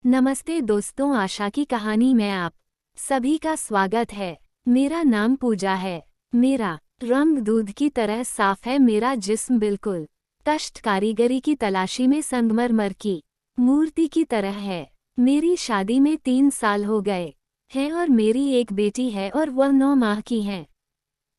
नमस्ते दोस्तों, आशा की कहानी में आप सभी का स्वागत है। मेरा नाम पूजा है। मेरा रंग दूध की तरह साफ है। मेरा जिस्म बिल्कुल कष्ट कारीगरी की तलाशी में संगमरमर की मूर्ति की तरह है। मेरी शादी में 3 साल हो गए हैं और मेरी एक बेटी है और वह 9 माह की है।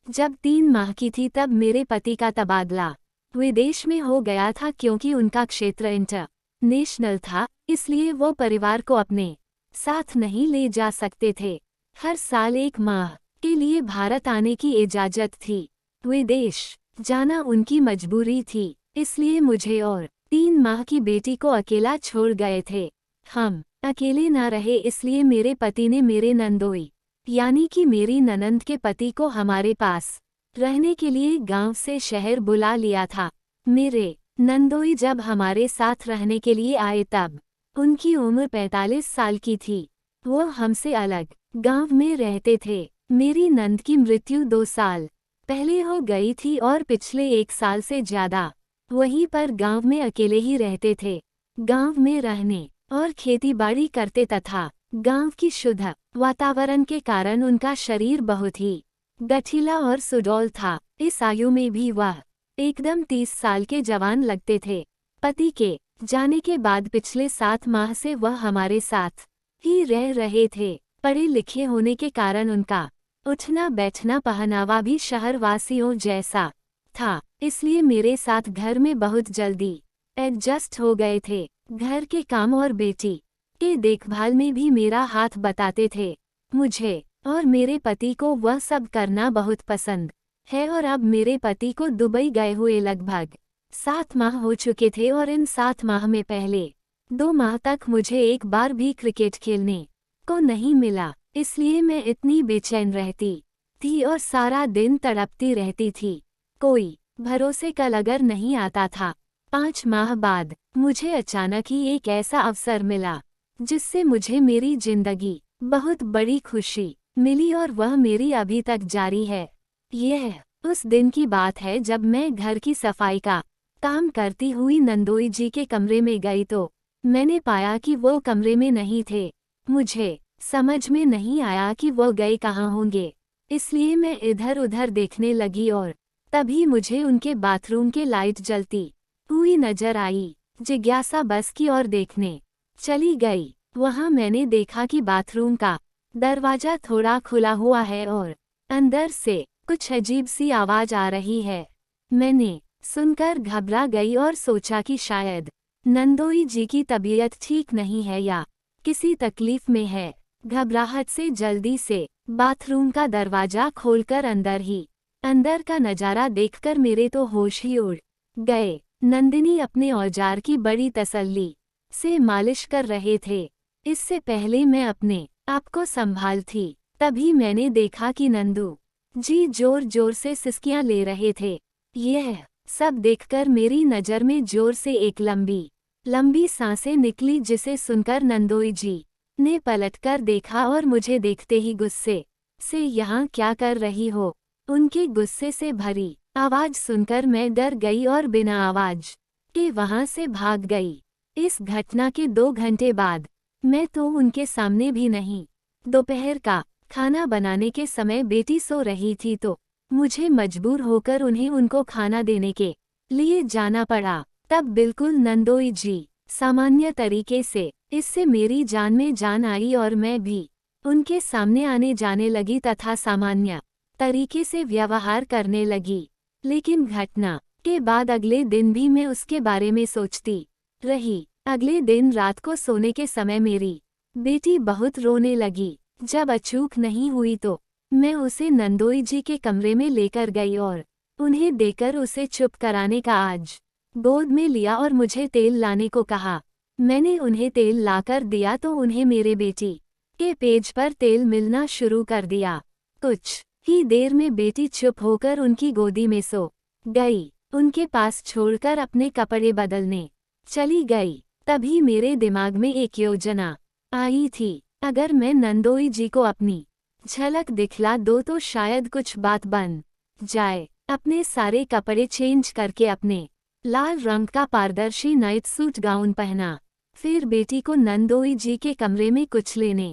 जब 3 माह की थी तब मेरे पति का तबादला विदेश में हो गया था, क्योंकि उनका क्षेत्र इंटरनेशनल था, इसलिए वो परिवार को अपने साथ नहीं ले जा सकते थे। हर साल 1 माह के लिए भारत आने की इजाजत थी। विदेश जाना उनकी मजबूरी थी, इसलिए मुझे और 3 माह की बेटी को अकेला छोड़ गए थे। हम अकेले ना रहे, इसलिए मेरे पति ने मेरे नंदोई यानी कि मेरी ननंद के पति को हमारे पास रहने के लिए गांव से शहर बुला लिया था। मेरे नंदोई जब हमारे साथ रहने के लिए आए तब उनकी उम्र 45 साल की थी। वो हमसे अलग गांव में रहते थे। मेरी नंद की मृत्यु 2 साल पहले हो गई थी और पिछले 1 साल से ज्यादा वहीं पर गांव में अकेले ही रहते थे। गांव में रहने और खेतीबाड़ी करते तथा गांव की शुद्ध वातावरण के कारण उनका शरीर बहुत ही गठीला और सुडौल था। इस आयु में भी वह एकदम 30 साल के जवान लगते थे। पति के जाने के बाद पिछले 7 माह से वह हमारे साथ ही रह रहे थे। पढ़े लिखे होने के कारण उनका उठना बैठना पहनावा भी शहरवासियों जैसा था, इसलिए मेरे साथ घर में बहुत जल्दी एडजस्ट हो गए थे। घर के काम और बेटी के देखभाल में भी मेरा हाथ बटाते थे। मुझे और मेरे पति को वह सब करना बहुत पसंद है और अब मेरे पति को दुबई गए हुए लगभग 7 माह हो चुके थे और इन 7 माह में पहले 2 माह तक मुझे एक बार भी क्रिकेट खेलने को नहीं मिला, इसलिए मैं इतनी बेचैन रहती थी और सारा दिन तड़पती रहती थी। कोई भरोसे का अगर नहीं आता था। 5 माह बाद मुझे अचानक ही एक ऐसा अवसर मिला जिससे मुझे मेरी जिंदगी बहुत बड़ी खुशी मिली और वह मेरी अभी तक जारी है। यह उस दिन की बात है जब मैं घर की सफाई का काम करती हुई नंदोई जी के कमरे में गई तो मैंने पाया कि वो कमरे में नहीं थे। मुझे समझ में नहीं आया कि वो गए कहाँ होंगे, इसलिए मैं इधर उधर देखने लगी और तभी मुझे उनके बाथरूम के लाइट जलती हुई नजर आई। जिज्ञासा बस की और देखने चली गई। वहां मैंने देखा कि बाथरूम का दरवाजा थोड़ा खुला हुआ है और अंदर से कुछ अजीब सी आवाज आ रही है। मैंने सुनकर घबरा गई और सोचा कि शायद नंदोई जी की तबीयत ठीक नहीं है या किसी तकलीफ में है। घबराहट से जल्दी से बाथरूम का दरवाजा खोलकर अंदर का नजारा देखकर मेरे तो होश ही उड़ गए। नंदिनी अपने औजार की बड़ी तसल्ली से मालिश कर रहे थे। इससे पहले मैं अपने आप को संभाल थी, तभी मैंने देखा कि नंदू जी जोर जोर से सिसकियां ले रहे थे। यह सब देखकर मेरी नज़र में जोर से एक लंबी लंबी सांसें निकली, जिसे सुनकर नंदोई जी ने पलटकर देखा और मुझे देखते ही गुस्से से यहाँ क्या कर रही हो, उनके गुस्से से भरी आवाज सुनकर मैं डर गई और बिना आवाज के वहां से भाग गई। इस घटना के 2 घंटे बाद मैं तो उनके सामने भी नहीं। दोपहर का खाना बनाने के समय बेटी सो रही थी तो मुझे मजबूर होकर उन्हें उनको खाना देने के लिए जाना पड़ा। तब बिल्कुल नंदोई जी सामान्य तरीके से इससे मेरी जान में जान आई और मैं भी उनके सामने आने जाने लगी तथा सामान्य तरीके से व्यवहार करने लगी। लेकिन घटना के बाद अगले दिन भी मैं उसके बारे में सोचती रही। अगले दिन रात को सोने के समय मेरी बेटी बहुत रोने लगी। जब अचूक नहीं हुई तो मैं उसे नंदोई जी के कमरे में लेकर गई और उन्हें देकर उसे चुप कराने का आज गोद में लिया और मुझे तेल लाने को कहा। मैंने उन्हें तेल लाकर दिया तो उन्हें मेरे बेटी के पेज पर तेल मिलना शुरू कर दिया। कुछ ही देर में बेटी चुप होकर उनकी गोदी में सो गई। उनके पास छोड़कर अपने कपड़े बदलने चली गई। तभी मेरे दिमाग में एक योजना आई थी। अगर मैं नंदोई जी को अपनी झलक दिखला दो तो शायद कुछ बात बन जाए। अपने सारे कपड़े चेंज करके अपने लाल रंग का पारदर्शी नाइट सूट गाउन पहना, फिर बेटी को नंदोई जी के कमरे में कुछ लेने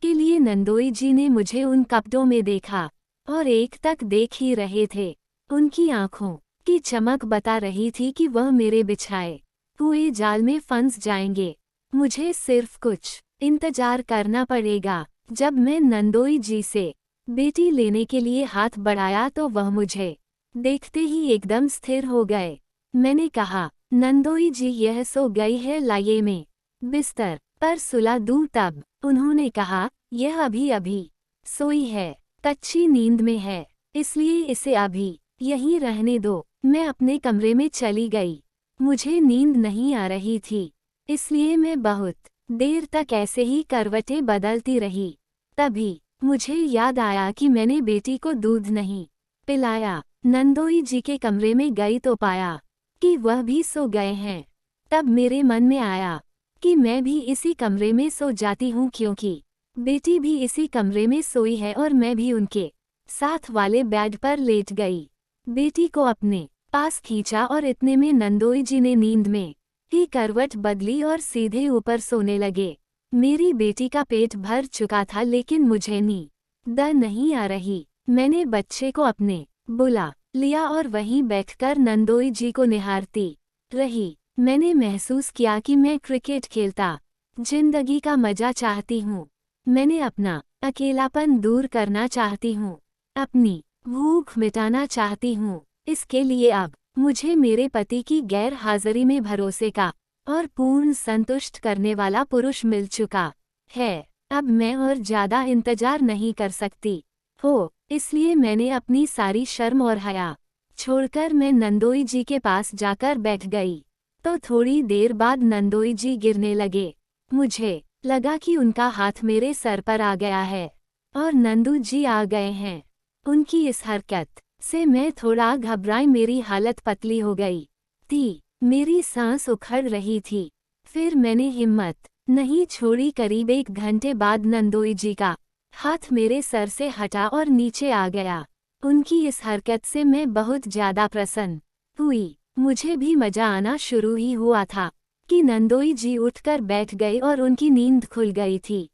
के लिए नंदोई जी ने मुझे उन कपड़ों में देखा और एक तक देख ही रहे थे। उनकी आंखों की चमक बता रही थी कि वह मेरे बिछाए हुए जाल में फंस जाएंगे। मुझे सिर्फ कुछ इंतजार करना पड़ेगा। जब मैं नंदोई जी से बेटी लेने के लिए हाथ बढ़ाया तो वह मुझे देखते ही एकदम स्थिर हो गए। मैंने कहा, नंदोई जी यह सो गई है, लाइए में बिस्तर पर सुला दूं। तब उन्होंने कहा, यह अभी अभी सोई है, कच्ची नींद में है, इसलिए इसे अभी यहीं रहने दो। मैं अपने कमरे में चली गई। मुझे नींद नहीं आ रही थी, इसलिए मैं बहुत देर तक ऐसे ही करवटें बदलती रही। तभी मुझे याद आया कि मैंने बेटी को दूध नहीं पिलाया। नंदोई जी के कमरे में गई तो पाया कि वह भी सो गए हैं। तब मेरे मन में आया कि मैं भी इसी कमरे में सो जाती हूँ, क्योंकि बेटी भी इसी कमरे में सोई है और मैं भी उनके साथ वाले बेड पर लेट गई। बेटी को अपने पास खींचा और इतने में नंदोई जी ने नींद में ही करवट बदली और सीधे ऊपर सोने लगे। मेरी बेटी का पेट भर चुका था, लेकिन मुझे नींद नहीं आ रही। मैंने बच्चे को अपने बुला लिया और वहीं बैठकर नंदोई जी को निहारती रही। मैंने महसूस किया कि मैं क्रिकेट खेलता जिंदगी का मजा चाहती हूँ। मैंने अपना अकेलापन दूर करना चाहती हूँ, अपनी भूख मिटाना चाहती हूँ। इसके लिए अब मुझे मेरे पति की गैर हाजिरी में भरोसे का और पूर्ण संतुष्ट करने वाला पुरुष मिल चुका है। अब मैं और ज्यादा इंतजार नहीं कर सकती हो, इसलिए मैंने अपनी सारी शर्म और हया छोड़कर मैं नंदोई जी के पास जाकर बैठ गई। तो थोड़ी देर बाद नंदोई जी गिरने लगे। मुझे लगा कि उनका हाथ मेरे सर पर आ गया है और नंदू जी आ गए हैं। उनकी इस हरकत से मैं थोड़ा घबराई। मेरी हालत पतली हो गई थी, मेरी सांस उखड़ रही थी। फिर मैंने हिम्मत नहीं छोड़ी। करीब 1 घंटे बाद नंदोई जी का हाथ मेरे सर से हटा और नीचे आ गया। उनकी इस हरकत से मैं बहुत ज्यादा प्रसन्न हुई। मुझे भी मजा आना शुरू ही हुआ था कि नंदोई जी उठकर बैठ गई और उनकी नींद खुल गई थी।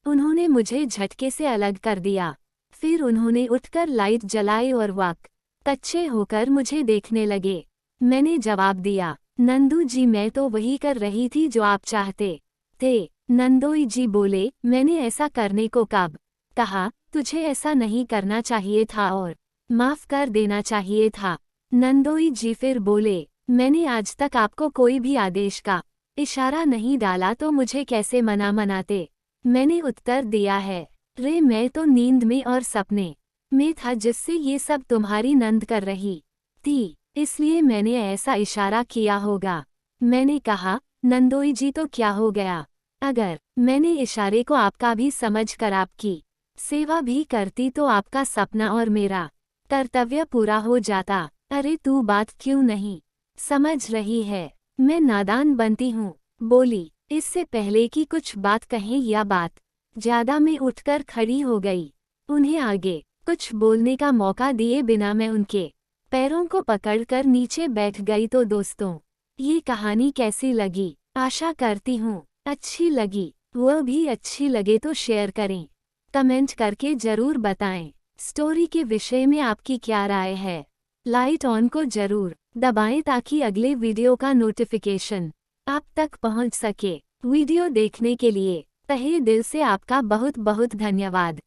उन्होंने मुझे झटके से अलग कर दिया। फिर उन्होंने उठकर लाइट जलाई और वक कच्चे होकर मुझे देखने लगे। मैंने जवाब दिया, नंदू जी मैं तो वही कर रही थी जो आप चाहते थे। नंदोई जी बोले, मैंने ऐसा करने को कब कहा? तुझे ऐसा नहीं करना चाहिए था और माफ कर देना चाहिए था। नंदोई जी फिर बोले, मैंने आज तक आपको कोई भी आदेश का इशारा नहीं डाला तो मुझे कैसे मनाते? मैंने उत्तर दिया है, रे मैं तो नींद में और सपने में था जिससे ये सब तुम्हारी नंद कर रही थी, इसलिए मैंने ऐसा इशारा किया होगा। मैंने कहा, नंदोई जी तो क्या हो गया? अगर मैंने इशारे को आपका भी समझकर आपकी सेवा भी करती तो आपका सपना और मेरा कर्तव्य पूरा हो जाता। अरे तू बात क्यों नहीं समझ रही है? मैं नादान बनती हूँ, बोली। इससे पहले कि कुछ बात कहें या बात ज्यादा में उठकर खड़ी हो गई। उन्हें आगे कुछ बोलने का मौका दिए बिना मैं उनके पैरों को पकड़कर नीचे बैठ गई। तो दोस्तों, ये कहानी कैसी लगी? आशा करती हूँ अच्छी लगी। वह भी अच्छी लगे तो शेयर करें, कमेंट करके जरूर बताएं। स्टोरी के विषय में आपकी क्या राय है? लाइट ऑन को जरूर दबाएं ताकि अगले वीडियो का नोटिफिकेशन आप तक पहुंच सके। वीडियो देखने के लिए तहे दिल से आपका बहुत बहुत धन्यवाद।